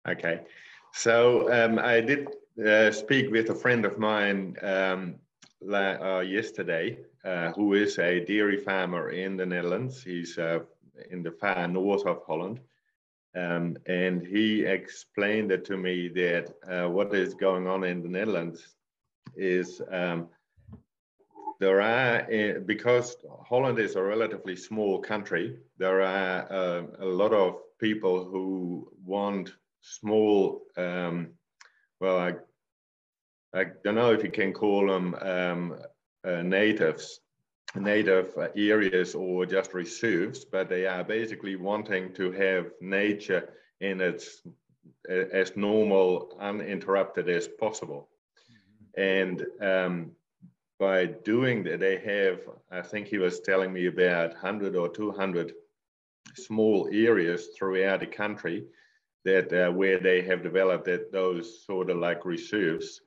Okay, so I did speak with a friend of mine yesterday, who is a dairy farmer in the Netherlands. He's in the far north of Holland. And he explained it to me that what is going on in the Netherlands is there are, because Holland is a relatively small country, there are a lot of people who want small, well, I don't know if you can call them native areas or just reserves, but they are basically wanting to have nature in its as normal, uninterrupted as possible. And by doing that, they have, I think he was telling me about 100 or 200 small areas throughout the country that where they have developed those sort of like reserves.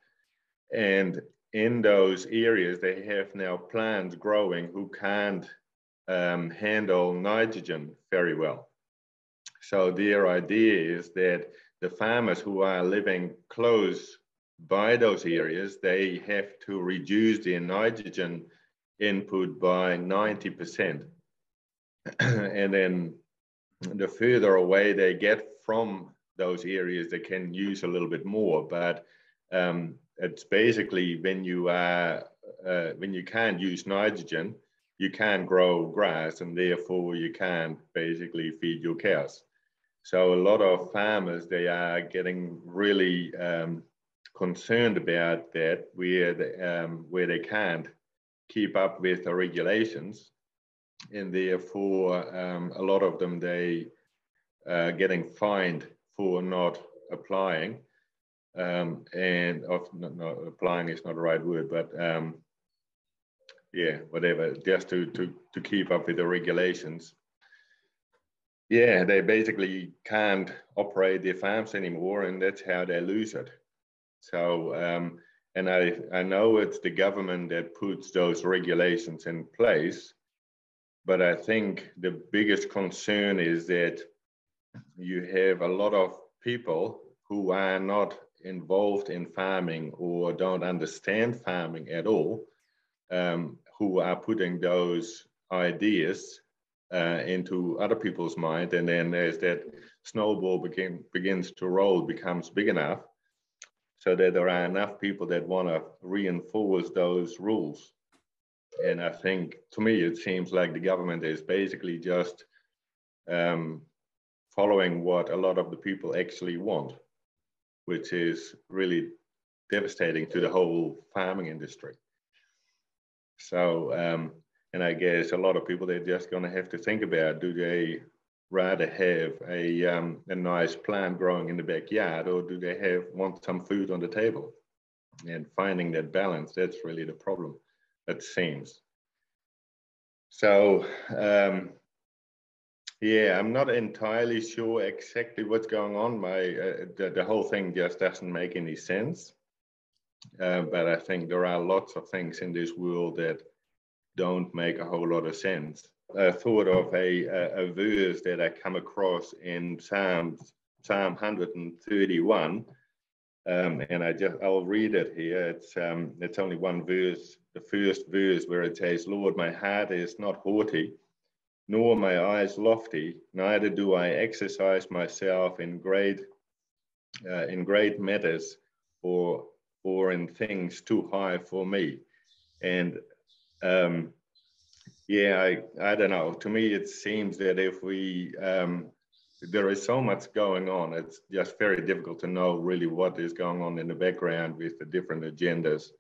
And in those areas, they have now plants growing who can't handle nitrogen very well. So their idea is that the farmers who are living close by those areas, they have to reduce their nitrogen input by 90%. And then the further away they get from those areas, they can use a little bit more. But it's basically when you can't use nitrogen, you can't grow grass, and therefore you can't basically feed your cows. So a lot of farmers, they are getting really concerned about that, where they can't keep up with the regulations, and therefore a lot of them, they are getting fined for not applying. And not applying is not the right word, but yeah, whatever, just to keep up with the regulations. Yeah, they basically can't operate their farms anymore, and that's how they lose it. So, and I know it's the government that puts those regulations in place, but I think the biggest concern is that you have a lot of people who are not involved in farming or don't understand farming at all, who are putting those ideas into other people's mind, and then as that snowball begins to roll, becomes big enough, so that there are enough people that want to reinforce those rules. And I think, to me, it seems like the government is basically just following what a lot of the people actually want, which is really devastating to the whole farming industry. So, and I guess a lot of people, they're just going to have to think about, do they rather have a nice plant growing in the backyard, or do they want some food on the table? And finding that balance, that's really the problem, it seems. So, yeah, I'm not entirely sure exactly what's going on. The whole thing just doesn't make any sense. But I think there are lots of things in this world that don't make a whole lot of sense. I thought of a verse that I come across in Psalm 131, and I'll read it here. It's only one verse, the first verse, where it says, "Lord, my heart is not haughty, nor my eyes lofty, neither do I exercise myself in great matters, or in things too high for me." And yeah, I don't know. To me, it seems that if we, there is so much going on, it's just very difficult to know really what is going on in the background with the different agendas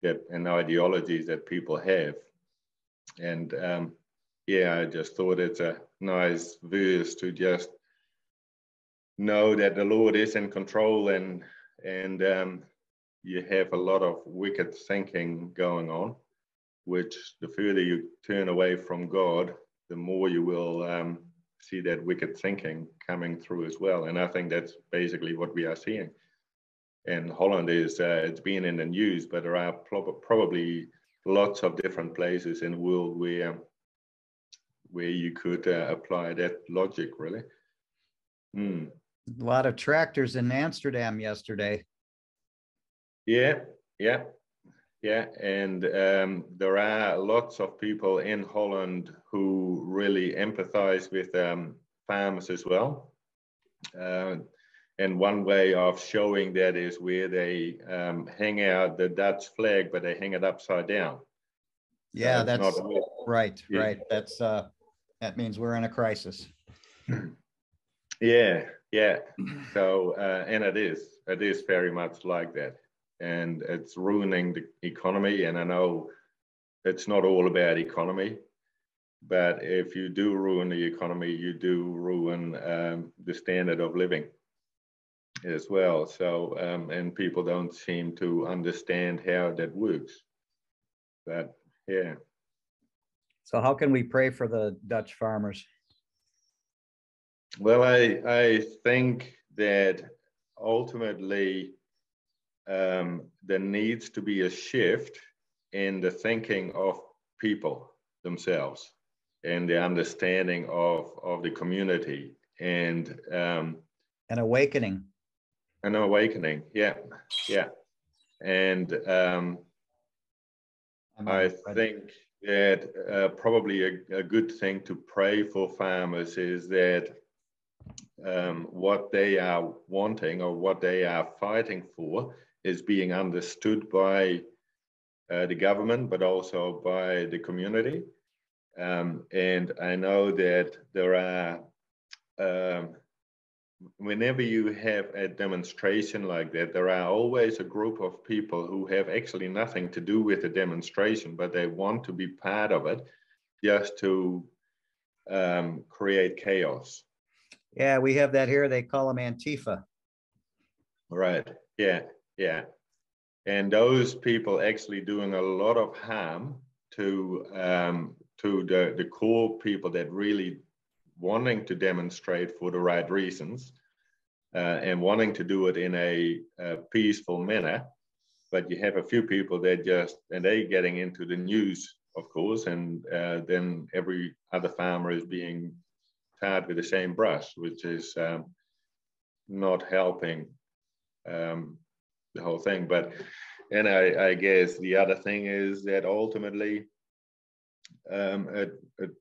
and ideologies that people have. And yeah, I just thought it's a nice verse to just know that the Lord is in control, and you have a lot of wicked thinking going on, which the further you turn away from God, the more you will see that wicked thinking coming through as well. And I think that's basically what we are seeing. And Holland is, it's been in the news, but there are probably lots of different places in the world where you could apply that logic, really. A lot of tractors in Amsterdam yesterday. Yeah. And there are lots of people in Holland who really empathize with farmers as well. And one way of showing that is where they hang out the Dutch flag, but they hang it upside down. Yeah, that's right. Yeah. Right. That's that means we're in a crisis. Yeah. So and it is very much like that, and it's ruining the economy. And I know it's not all about economy, but if you do ruin the economy, you do ruin the standard of living as well. So and people don't seem to understand how that works. But yeah. So how can we pray for the Dutch farmers? Well, I think that ultimately there needs to be a shift in the thinking of people themselves and the understanding of the community, and an awakening. An awakening, yeah. And I think that probably a good thing to pray for farmers is that what they are wanting or what they are fighting for is being understood by the government, but also by the community. And I know that there are, whenever you have a demonstration like that, there are always a group of people who have actually nothing to do with the demonstration, but they want to be part of it just to create chaos. Yeah, we have that here. They call them Antifa. Right. Yeah. And those people actually doing a lot of harm to the core people that really wanting to demonstrate for the right reasons and wanting to do it in a peaceful manner. But you have a few people that they're getting into the news, of course, and then every other farmer is being tarred with the same brush, which is not helping the whole thing. And I guess the other thing is that ultimately it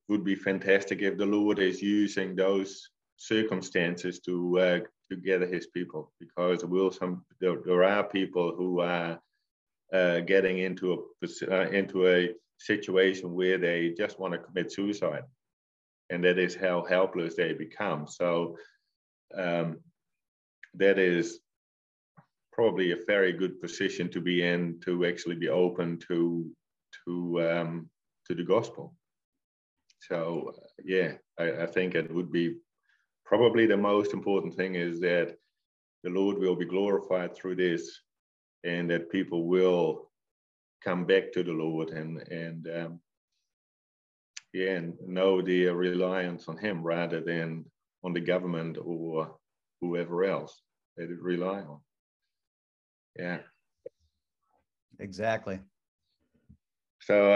would be fantastic if the Lord is using those circumstances to gather his people, because there are people who are getting into a situation where they just want to commit suicide, and that is how helpless they become. So that is probably a very good position to be in, to actually be open to the gospel. So yeah, I think it would be probably the most important thing is that the Lord will be glorified through this, and that people will come back to the Lord and know their reliance on him rather than on the government or whoever else they rely on. Yeah, exactly. So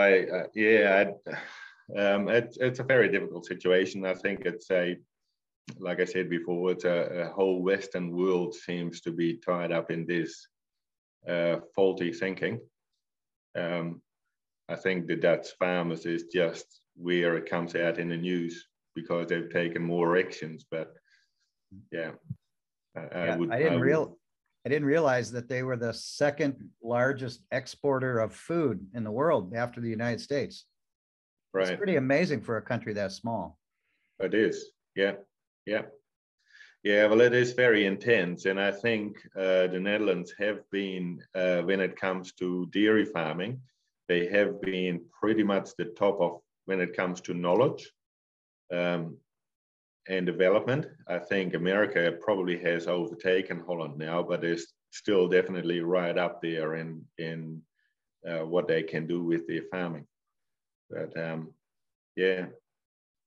it's a very difficult situation. I think it's like I said before, it's a whole Western world seems to be tied up in this faulty thinking. I think the Dutch farmers is just where it comes out in the news because they've taken more actions. But yeah, I didn't realize that they were the second largest exporter of food in the world after the United States. Right. It's pretty amazing for a country that small. It is. Yeah. Well, it is very intense. And I think the Netherlands have been, when it comes to dairy farming, they have been pretty much the top of when it comes to knowledge and development. I think America probably has overtaken Holland now, but is still definitely right up there in what they can do with their farming. But yeah,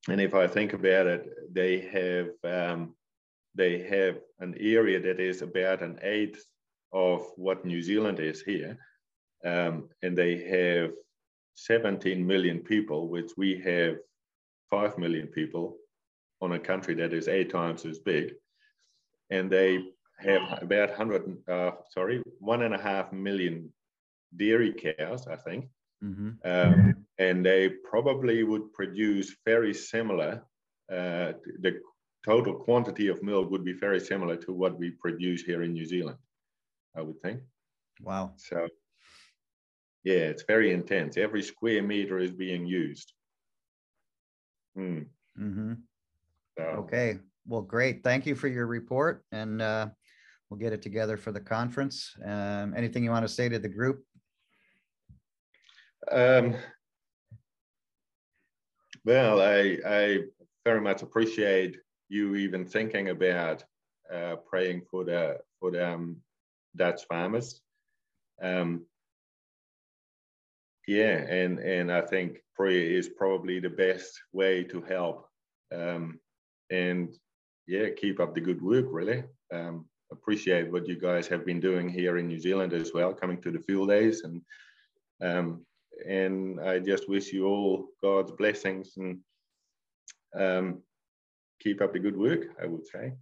And if I think about it, they have an area that is about an eighth of what New Zealand is here. And they have 17 million people, which we have 5 million people on a country that is 8 times as big. And they have about 1.5 million dairy cows, I think. Mm-hmm. And they probably would produce very similar, the total quantity of milk would be very similar to what we produce here in New Zealand, I would think. Wow. So, yeah, it's very intense. Every square meter is being used. Mm-hmm. So. Okay. Well, great. Thank you for your report. And we'll get it together for the conference. Anything you want to say to the group? Well, I very much appreciate you even thinking about praying for the Dutch farmers. Yeah, and I think prayer is probably the best way to help. And yeah, keep up the good work, really. Appreciate what you guys have been doing here in New Zealand as well, coming to the field days. And I just wish you all God's blessings and keep up the good work, I would say.